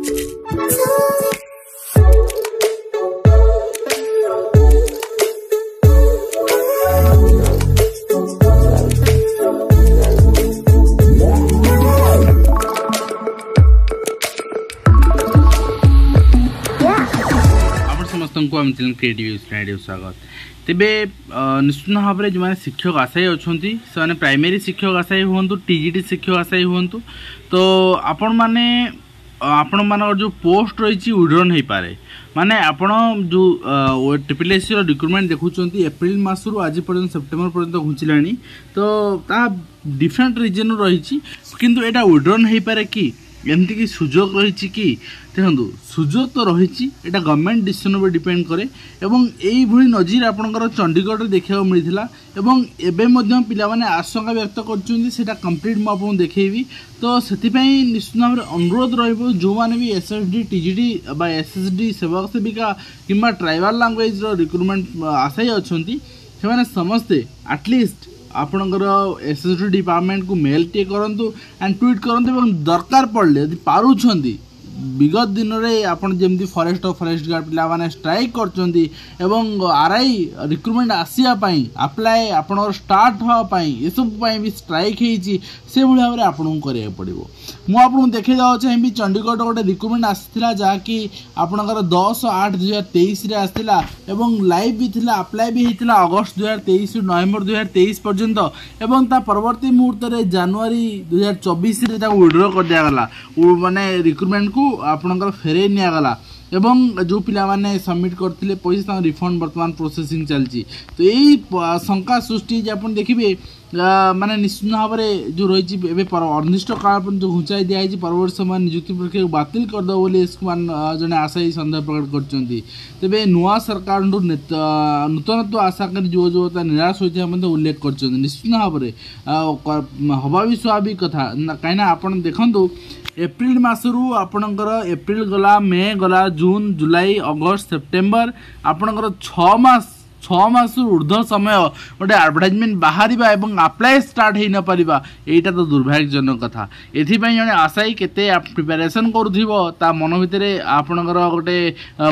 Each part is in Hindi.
समस्त आम चैनल क्रिएटिव स्वागत तेबे निश्चित भाव में जो शिक्षक आशायी अच्छा से प्राइमरी शिक्षक आशायी हूँ टीजीटी शिक्षक आशायी हूँ तो आपण मैंने आपण मान जो पोस्ट रही विड्रॉन हो पारे माने आपण जो ट्रिपलएससी रिक्रुटमेंट देखुं एप्रिल मसरू आज पर्यटन सेप्टेम्बर पर्यटन घुंचला तो ता डिफरेंट रिजन रही किंतु एटा विड्रॉन हो पारे कि एमती कि सुजोग रही कि देखो सुजोग तो रही गवर्नमेंट डिसीजन पर डिपेंड करे एवं यही नजीर आपंकर चंडीगढ़ देखा मिलता एवं एवं पिला आशंका व्यक्त कर कंप्लीट मुझे देखी तो से निश्चित भाव में अनुरोध रो भी एसएसडी टीजीटी एसएसडी सेवक सेविका कि ट्राइबल लैंग्वेज रिक्रुटमेंट आशायी अच्छा से समस्ते एटलिस्ट आपणकर एसएसडी डिपार्टमेंट को मेल टे करूँ एंड ट्वीट करूँ दरकार पड़े यदि पारुछंती विगत दिन में आपड़ जमी फॉरेस्ट गार्ड पिला स्ट्राइक कर आरआई रिक्रुटमेंट आसापी आप्लाय आप स्टार्ट हाँपाई ये सब भी स्ट्राइक से भाव में आपको कराया पड़ो मुझे देखे चाहिए चंडीगढ़ गोटे रिक्रुटमेंट आसाला जहाँकि आपणकर 10/8/2023 आसाला लाइव भी थिला आप्लाय भी होता अगस्त 2023 नवेम्बर 2023 पर्यंत एवं ता परवर्ती मुहूर्त में जनवरी 2024 विड्रॉ कर दिगला माने रिक्रुटमेंट को आपणकर फेरे निगला एवं जो पिला माने सबमिट करते पैसा रिफंड वर्तमान प्रोसेसिंग चलती तो यही शंका सृष्टि आप देखिए माने निश्चित भाव में जो रही अनिष्ट काल जो घुंचाई दिखाई परवर्त समय नियुक्ति प्रक्रिया बातिल करदे इसको जड़े आशायी सन्देह प्रकट कर तेज नुआ सरकार नूतनत्व आशा कर जो जो निराश होता उल्लेख कर निश्चित भाव में हवा भी स्वाभाविक कथा कहीं आप देखु एप्रिल मसरू आपणकर एप्रिल गला मे गला जून जुलाई अगस्त सेप्टेम्बर आपणकर 6 मास ऊर्ध्व समय गोटे एडवर्टाइजमेंट बाहर आप्लाय स्टार्ट हो न पार यहाँ तो दुर्भाग्यजनक कथा एपाई जड़े आशायी केते प्रिपेरेसन करुता मन भितर आपणकर गोटे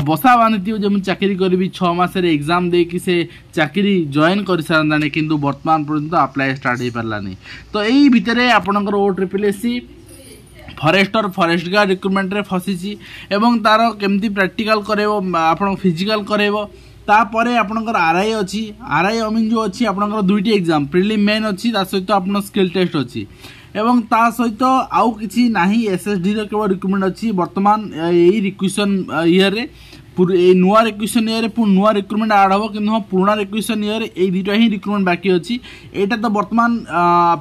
बसा बांधि जमी चाकरी करी 6 मास एग्जाम देकी से चाकरी जॉइन कर सारे किंतु वर्तमान पर्यंत आप्लाय स्टार्ट हो पारानी तो यही भितर आपणकर ट्रिपलएससी फॉरेस्ट गार्ड रिक्रुटमेंट रे फसी एवं तार केमती प्रैक्टिकल करेबो आपण फिजिकल करेबो तापर आपणकर आरआई अच्छी आरआई अमीन जो अच्छी आपणकर दुईटी एग्जाम प्रिलिम मेन अच्छी ता सहित आपण स्किल टेस्ट अच्छी एवं ता सहित आउ किछि नाही एसएसडी रो केवल रिक्रुटमेंट अच्छी वर्तमान यही रिक्वेशन ईयर रे नुआ रिक्वेशन ईयर नुआ रिक्रुटमेंट आड हम कि पुराना रिक्वेशन ईयर ये दुईटा ही रिक्रुटमेंट बाकी अच्छी यहाँ तो बर्तमान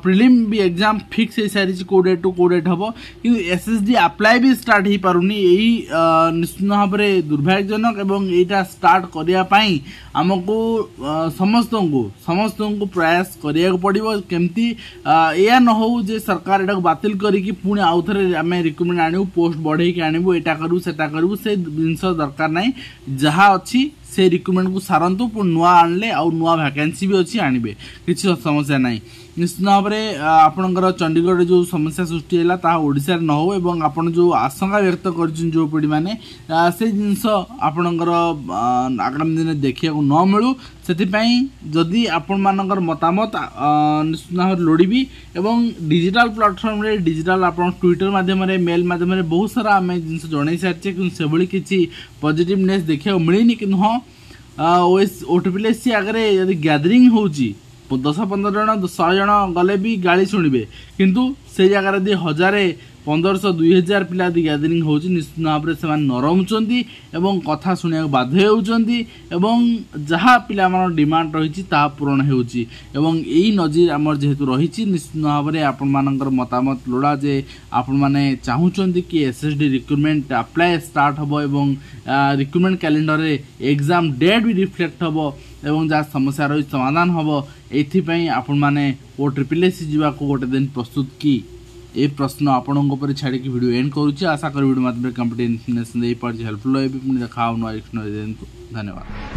प्रिलिम भी एग्जाम फिक्स हो सारी कौ डेट टू कौ डेट हम कि एसएसडी आप्लाय भी स्टार्ट हो पारुनी यही निश्चित भाव में दुर्भाग्यजनक एवं यहाँ स्टार्ट करने आमको समस्त को प्रयास करा पड़ो केमती या न हो जे सरकार यहाँ बातिल करके पुणी आउ थे आम रिक्रुटमेंट आणु पोस्ट बढ़े आणु एटा करूँ से जिनस दरकार ना जहाँ अच्छी से रिक्रुटमेंट को सारंतु पुणी नुआ आणले आउ नुआ वैकेंसी भी अच्छी आणबे किसी समस्या ना निश्चित भाव में आपणकर चंडीगढ़ जो समस्या सृष्टि है ता ओडिशा न हो एवं आपन जो आशंका व्यक्त कर जो पीढ़ी मैंने से जिनस आपणकर आगामी दिन देखा न मिलू से जदि आपण मानकर मतामत निश्चित भाव लोड़ी एवं डिजिटल प्लाटफर्म रे डिजिटल आप ट्विटर माध्यम मेल माध्यम बहुत सारा आम जिन जन सारी कि से किसी पॉजिटिवनेस देखा मिलनी कि हाँ ओट्रिपलएससी आगे यदि गैदरिंग हो 10-15 जन 100 जन गले भी गाली शुणवे किंतु से जगह यदि 1000-1500-2000 पिला गैदरिंग हो निश्चित भाव में से नरमुंट एवं कथा शुणा बाध्य होती जहाँ पिला डिमांड रही पूरण होती नजीर आमर जेहेतु रही निश्चित भाव में आपण मानकर मतामत लोड़ा जे आपण मैंने चाहूँगी कि एसएसडी रिक्रुटमेंट आप्लाय स्टार्ट हम एवं रिक्रुटमेंट कैलेंडर रे एग्जाम डेट भी रिफ्लेक्ट हम एवं जहाँ समस्या रही समाधान हम एपाई आपण मैंने ओ ट्रिपलएससी जावाक गोटे दिन प्रस्तुत कि ये प्रश्न आपंक छाड़ी वीडियो एंड करुच्ची आशा कर वीडियो माध्यम कंप्लीट इन्फर्मेशन दे पार्टी हेल्पफुल हो देखा धन्यवाद।